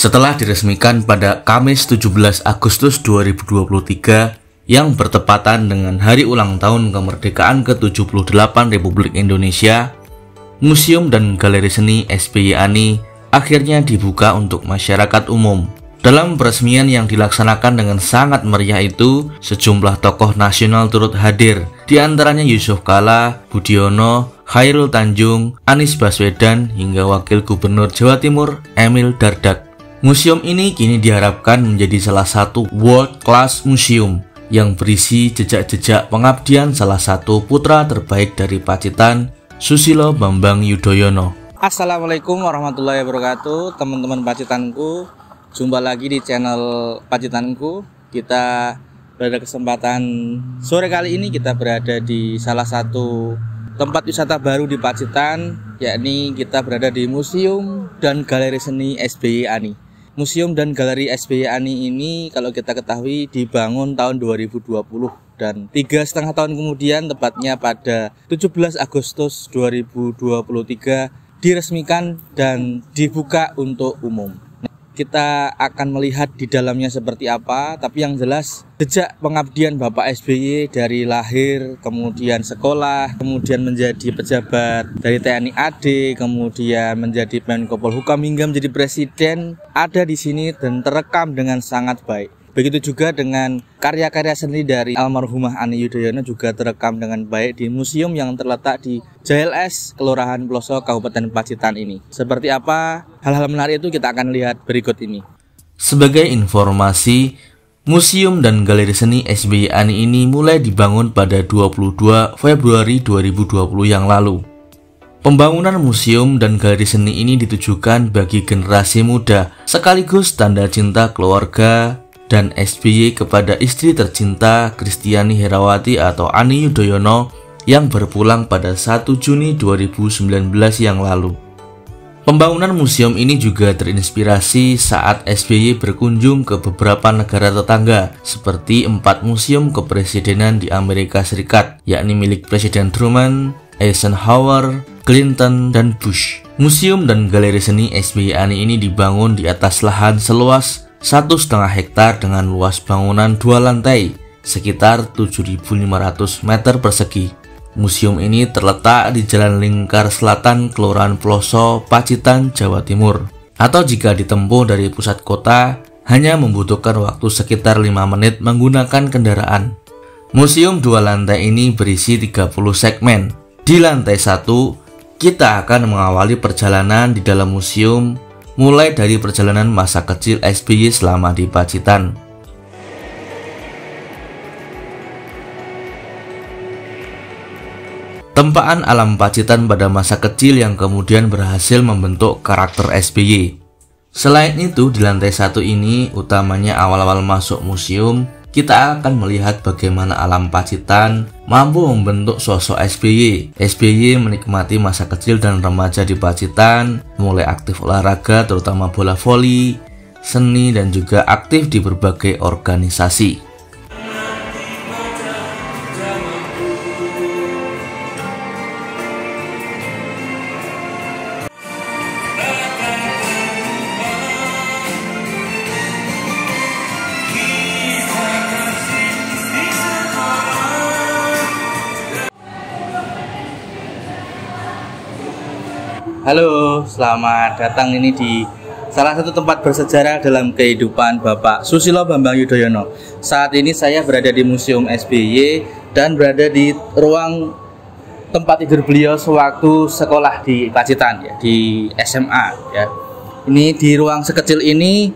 Setelah diresmikan pada Kamis 17 Agustus 2023 yang bertepatan dengan hari ulang tahun kemerdekaan ke-78 Republik Indonesia, Museum dan Galeri Seni SBY Ani akhirnya dibuka untuk masyarakat umum. Dalam peresmian yang dilaksanakan dengan sangat meriah itu, sejumlah tokoh nasional turut hadir, di antaranya Yusuf Kalla, Budiono, Chairul Tanjung, Anies Baswedan, hingga Wakil Gubernur Jawa Timur Emil Dardak. Museum ini kini diharapkan menjadi salah satu world class museum yang berisi jejak-jejak pengabdian salah satu putra terbaik dari Pacitan, Susilo Bambang Yudhoyono. Assalamualaikum warahmatullahi wabarakatuh, teman-teman Pacitanku. Jumpa lagi di channel Pacitanku. Kita pada kesempatan sore kali ini kita berada di salah satu tempat wisata baru di Pacitan, yakni kita berada di Museum dan Galeri Seni SBY Ani. Museum dan Galeri SBY Ani ini kalau kita ketahui dibangun tahun 2020 dan 3,5 tahun kemudian, tepatnya pada 17 Agustus 2023 diresmikan dan dibuka untuk umum. Kita akan melihat di dalamnya seperti apa, tapi yang jelas jejak pengabdian Bapak SBY dari lahir, kemudian sekolah, kemudian menjadi pejabat dari TNI AD, kemudian menjadi Menko Polhukam hingga menjadi presiden ada di sini dan terekam dengan sangat baik. Begitu juga dengan karya-karya seni dari almarhumah Ani Yudhoyono juga terekam dengan baik di museum yang terletak di JLS Kelurahan Pelosok Kabupaten Pacitan ini. Seperti apa hal-hal menarik itu kita akan lihat berikut ini. Sebagai informasi, Museum dan Galeri Seni SBY Ani ini mulai dibangun pada 22 Februari 2020 yang lalu. Pembangunan museum dan galeri seni ini ditujukan bagi generasi muda, sekaligus tanda cinta keluarga dan SBY kepada istri tercinta Kristiani Herawati atau Ani Yudhoyono yang berpulang pada 1 Juni 2019 yang lalu. Pembangunan museum ini juga terinspirasi saat SBY berkunjung ke beberapa negara tetangga seperti 4 museum kepresidenan di Amerika Serikat, yakni milik Presiden Truman, Eisenhower, Clinton, dan Bush. Museum dan Galeri Seni SBY Ani ini dibangun di atas lahan seluas 1,5 hektar dengan luas bangunan 2 lantai sekitar 7.500 meter persegi. Museum ini terletak di Jalan Lingkar Selatan, Kelurahan Pelosok, Pacitan, Jawa Timur. Atau jika ditempuh dari pusat kota, hanya membutuhkan waktu sekitar 5 menit menggunakan kendaraan. Museum 2 lantai ini berisi 30 segmen. Di lantai 1, kita akan mengawali perjalanan di dalam museum, mulai dari perjalanan masa kecil SBY selama di Pacitan. Tempaan alam Pacitan pada masa kecil yang kemudian berhasil membentuk karakter SBY. Selain itu, di lantai 1 ini, utamanya awal-awal masuk museum, kita akan melihat bagaimana alam Pacitan mampu membentuk sosok SBY. SBY menikmati masa kecil dan remaja di Pacitan, mulai aktif olahraga terutama bola voli, seni, dan juga aktif di berbagai organisasi. Halo, selamat datang ini di salah satu tempat bersejarah dalam kehidupan Bapak Susilo Bambang Yudhoyono. Saat ini saya berada di Museum SBY dan berada di ruang tempat tidur beliau sewaktu sekolah di Pacitan, ya, di SMA. Ya. Ini di ruang sekecil ini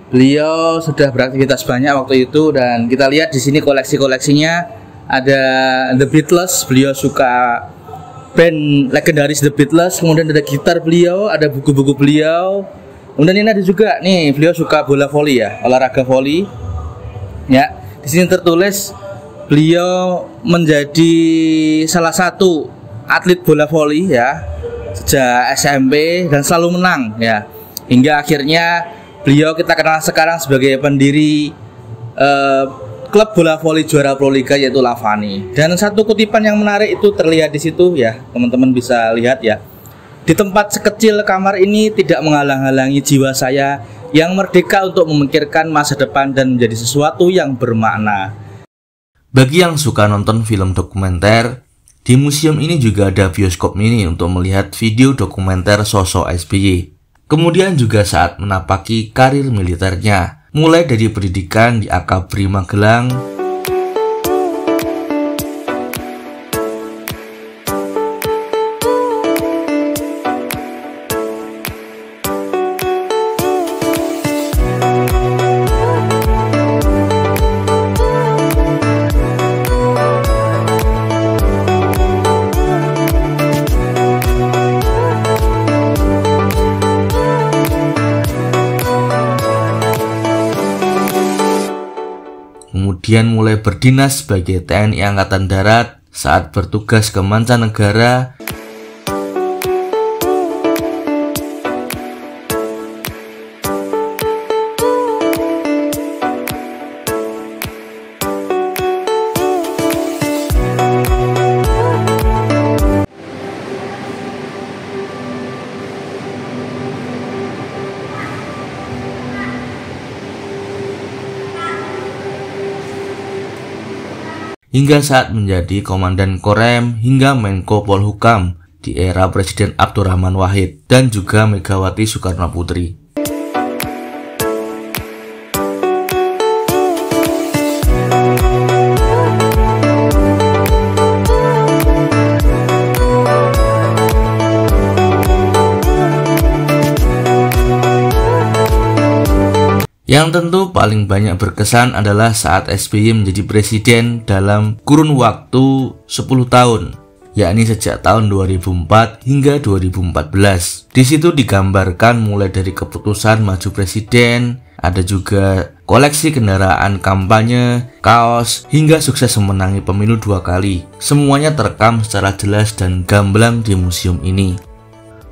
beliau sudah beraktivitas banyak waktu itu, dan kita lihat di sini koleksi-koleksinya ada The Beatles. Beliau suka band legendaris The Beatles, kemudian ada gitar beliau, ada buku-buku beliau. Kemudian ini ada juga nih, beliau suka bola voli, ya, olahraga voli. Ya, di sini tertulis beliau menjadi salah satu atlet bola voli, ya, sejak SMP dan selalu menang, ya. Hingga akhirnya beliau kita kenal sekarang sebagai pendiri klub bola voli juara Proliga, yaitu Lavani. Dan satu kutipan yang menarik itu terlihat di situ, ya, teman-teman bisa lihat, ya. Di tempat sekecil kamar ini tidak menghalang-halangi jiwa saya yang merdeka untuk memikirkan masa depan dan menjadi sesuatu yang bermakna. Bagi yang suka nonton film dokumenter, di museum ini juga ada bioskop mini untuk melihat video dokumenter sosok SBY. Kemudian juga saat menapaki karir militernya, mulai dari pendidikan di Akabri Magelang, kemudian mulai berdinas sebagai TNI Angkatan Darat saat bertugas ke mancanegara, hingga saat menjadi Komandan Korem hingga Menko Polhukam di era Presiden Abdurrahman Wahid dan juga Megawati Soekarno Putri. Yang tentu paling banyak berkesan adalah saat SBY menjadi presiden dalam kurun waktu 10 tahun, yakni sejak tahun 2004 hingga 2014. Di situ digambarkan mulai dari keputusan maju presiden, ada juga koleksi kendaraan kampanye, kaos, hingga sukses memenangi pemilu 2 kali. Semuanya terekam secara jelas dan gamblang di museum ini.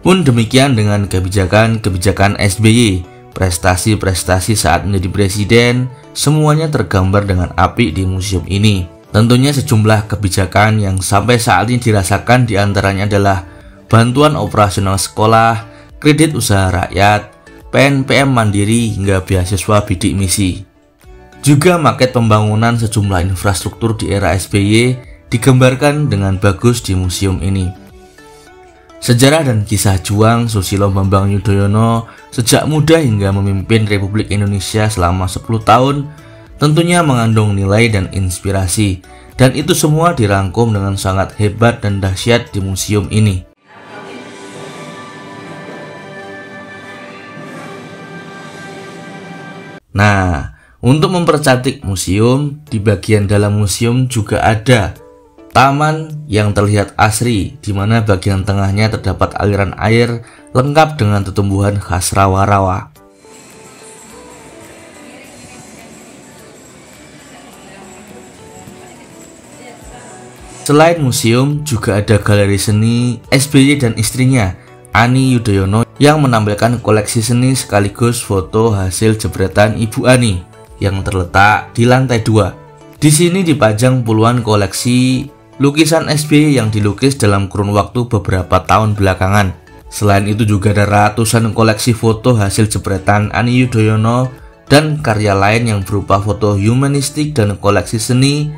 Pun demikian dengan kebijakan-kebijakan SBY. Prestasi-prestasi saat menjadi presiden, semuanya tergambar dengan apik di museum ini. Tentunya sejumlah kebijakan yang sampai saat ini dirasakan diantaranya adalah bantuan operasional sekolah, kredit usaha rakyat, PNPM mandiri hingga beasiswa bidik misi. Juga maket pembangunan sejumlah infrastruktur di era SBY digambarkan dengan bagus di museum ini. Sejarah dan kisah juang Susilo Bambang Yudhoyono sejak muda hingga memimpin Republik Indonesia selama 10 tahun tentunya mengandung nilai dan inspirasi, dan itu semua dirangkum dengan sangat hebat dan dahsyat di museum ini. Nah, untuk mempercantik museum, di bagian dalam museum juga ada taman yang terlihat asri, di mana bagian tengahnya terdapat aliran air lengkap dengan tumbuhan khas rawa-rawa. Selain museum, juga ada galeri seni SBY dan istrinya, Ani Yudhoyono, yang menampilkan koleksi seni sekaligus foto hasil jepretan Ibu Ani yang terletak di lantai 2. Di sini dipajang puluhan koleksi lukisan SBY yang dilukis dalam kurun waktu beberapa tahun belakangan. Selain itu juga ada ratusan koleksi foto hasil jepretan Ani Yudhoyono dan karya lain yang berupa foto humanistik dan koleksi seni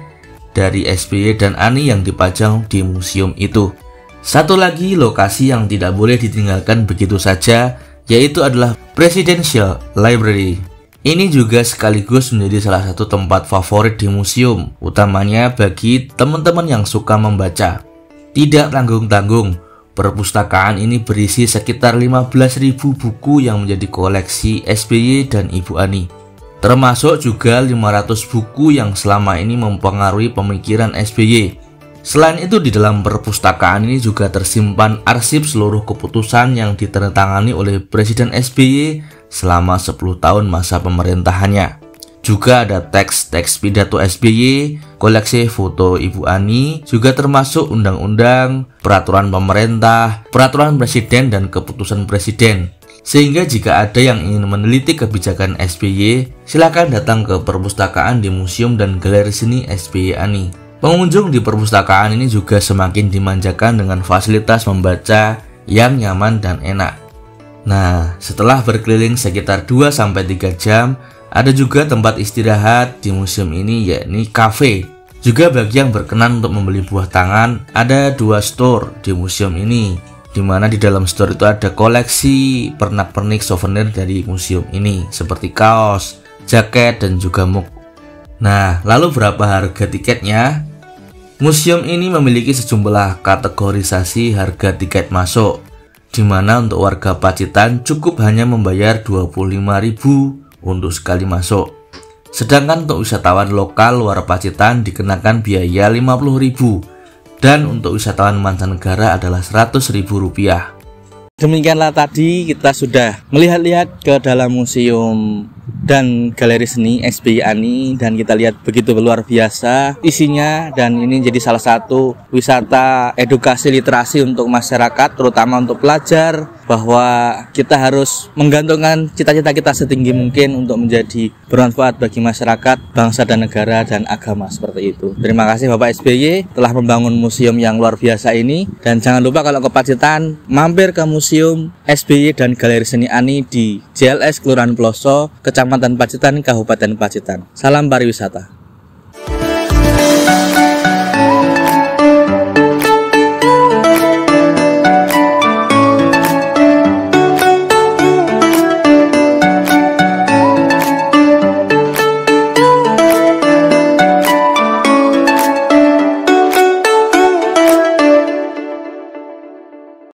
dari SBY dan Ani yang dipajang di museum itu. Satu lagi lokasi yang tidak boleh ditinggalkan begitu saja, yaitu adalah Presidential Library. Ini juga sekaligus menjadi salah satu tempat favorit di museum, utamanya bagi teman-teman yang suka membaca. Tidak tanggung-tanggung, perpustakaan ini berisi sekitar 15.000 buku yang menjadi koleksi SBY dan Ibu Ani. Termasuk juga 500 buku yang selama ini mempengaruhi pemikiran SBY. Selain itu, di dalam perpustakaan ini juga tersimpan arsip seluruh keputusan yang ditandatangani oleh Presiden SBY selama 10 tahun masa pemerintahannya. Juga ada teks-teks pidato SBY, koleksi foto Ibu Ani, juga termasuk undang-undang, peraturan pemerintah, peraturan presiden, dan keputusan presiden. Sehingga jika ada yang ingin meneliti kebijakan SBY, silakan datang ke perpustakaan di Museum dan Galeri Seni SBY Ani. Pengunjung di perpustakaan ini juga semakin dimanjakan dengan fasilitas membaca yang nyaman dan enak. Nah, setelah berkeliling sekitar 2-3 jam, ada juga tempat istirahat di museum ini, yakni kafe. Juga bagi yang berkenan untuk membeli buah tangan, ada 2 store di museum ini, di mana di dalam store itu ada koleksi pernak-pernik souvenir dari museum ini, seperti kaos, jaket, dan juga mug. Nah, lalu berapa harga tiketnya? Museum ini memiliki sejumlah kategorisasi harga tiket masuk, di mana untuk warga Pacitan cukup hanya membayar 25.000 untuk sekali masuk. Sedangkan untuk wisatawan lokal luar Pacitan dikenakan biaya 50.000 dan untuk wisatawan mancanegara adalah Rp100.000. Demikianlah tadi kita sudah melihat-lihat ke dalam museum dan galeri seni SBY ANI, dan kita lihat begitu luar biasa isinya, dan ini jadi salah satu wisata edukasi literasi untuk masyarakat, terutama untuk pelajar, bahwa kita harus menggantungkan cita-cita kita setinggi mungkin untuk menjadi bermanfaat bagi masyarakat, bangsa dan negara dan agama, seperti itu. Terima kasih Bapak SBY telah membangun museum yang luar biasa ini, dan jangan lupa kalau ke Pacitan mampir ke Museum SBY dan Galeri Seni ANI di JLS Kelurahan Ploso, Kecamatan Pacitan, Kabupaten Pacitan. Salam pariwisata.